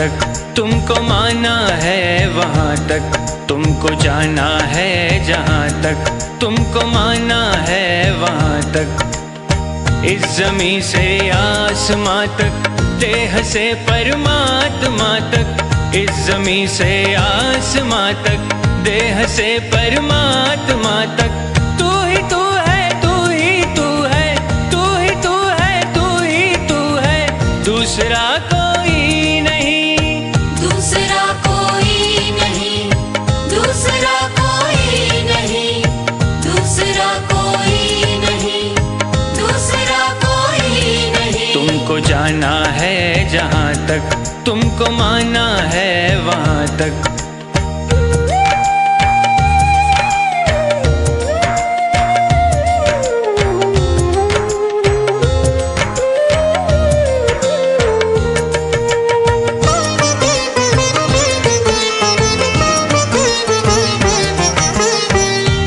तक तुमको माना है वहाँ तक, तुमको जाना है जहाँ तक तुमको माना है वहाँ तक। इस ज़मीं से आसमां तक, देह से परमात्मा तक। इस ज़मीं से आसमां तक, देह से परमात्मा तक। तू ही तू है, तू ही तू है, तू ही तू है, तू ही तू है, दूसरा कोई नहीं, दूसरा कोई नहीं, दूसरा कोई नहीं, दूसरा कोई नहीं, दूसरा कोई नहीं। तुमको जाना है जहाँ तक तुमको माना है वहाँ तक।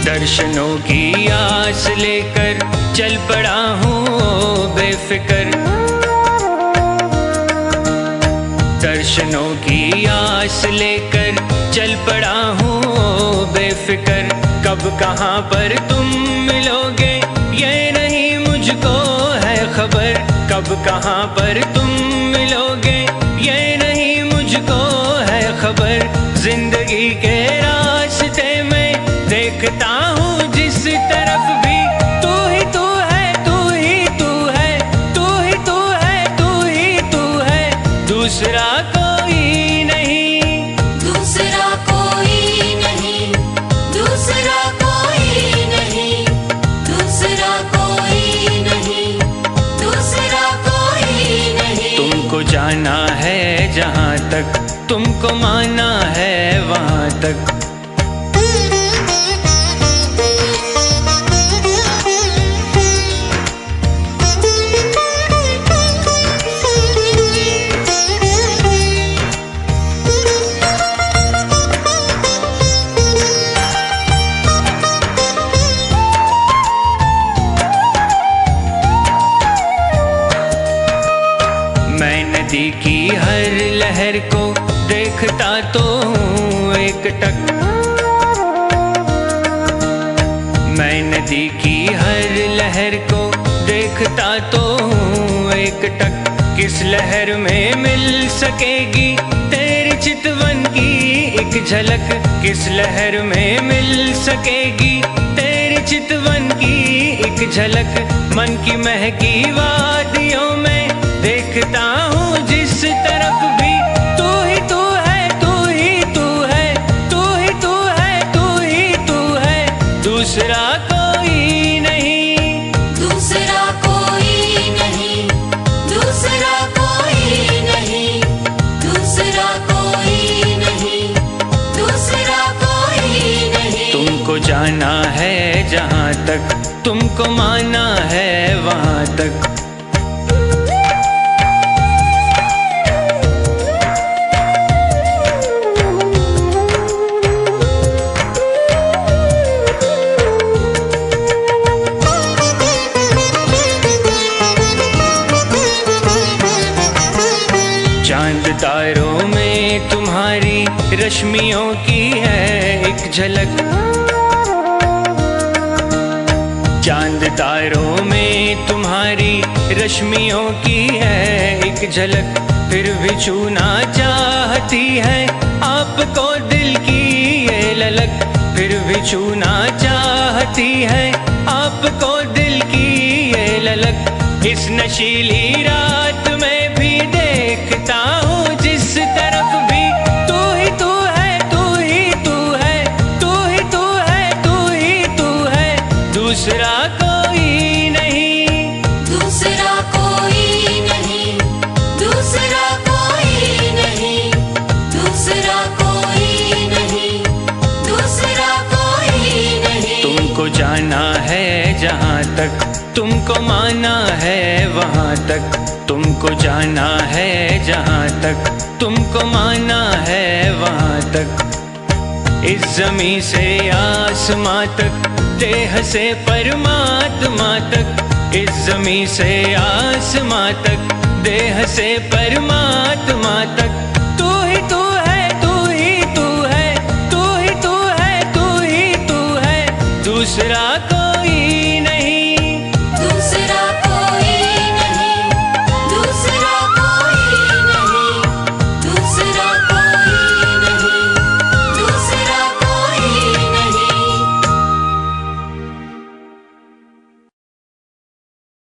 दर्शनों की आस लेकर चल पड़ा हूँ बेफिक्र। दर्शनों की आस लेकर चल पड़ा हूँ बेफिक्र। कब कहाँ पर तुम मिलोगे ये नहीं मुझको है खबर। कब कहाँ पर तुम मिलोगे ये नहीं मुझको है खबर। जिंदगी के रास्ते में देखता हूँ जिस तरफ भी, तू ही तू है, तू ही तू है, तू ही तू है, तू ही तू है, दूसरा कोई नहीं, दूसरा कोई नहीं, दूसरा कोई नहीं, दूसरा कोई नहीं, दूसरा कोई नहीं। तुमको जाना है जहाँ तक तुमको माना है वहाँ तक। मैं नदी की हर लहर को देखता तो हूँ एक टक। मैं नदी की हर लहर को देखता तो हूँ एक टक। किस लहर में मिल सकेगी तेरी चितवन की एक झलक। किस लहर में मिल सकेगी तेरी चितवन की एक झलक। मन की महकी वादियों में देखता हूँ जिस तरफ भी, तू ही तू है, तू ही तू है, तू ही तू है, तू ही तू है, दूसरा कोई नहीं, दूसरा कोई नहीं, दूसरा कोई नहीं, दूसरा कोई नहीं, दूसरा कोई नहीं। तुमको जाना है जहाँ तक तुमको माना है वहाँ तक। चांद तारों में तुम्हारी रश्मियों की है एक झलक। चांद तारों में तुम्हारी रश्मियों की है एक झलक। फिर भी छूना चाहती है आपको दिल की ये ललक। फिर भी छूना चाहती है आपको दिल की ये ललक। इस नशीली रात में भी देखता हूँ जिस तरफ भी, तू ही तू है, तू ही तू है, तू ही तू है, तू ही तू है, दूसरा कोई नहीं, दूसरा कोई नहीं, दूसरा कोई नहीं, दूसरा कोई नहीं, दूसरा कोई नहीं। तुमको जाना है जहाँ तक तुमको माना है वहाँ तक। तुमको जाना है जहाँ तक तुमको माना है वहाँ तक। इस ज़मीं से आसमां तक, देह से परमात्मा तक। इस ज़मीं से आसमां तक, देह से परमात्मा तक। तू दूसरा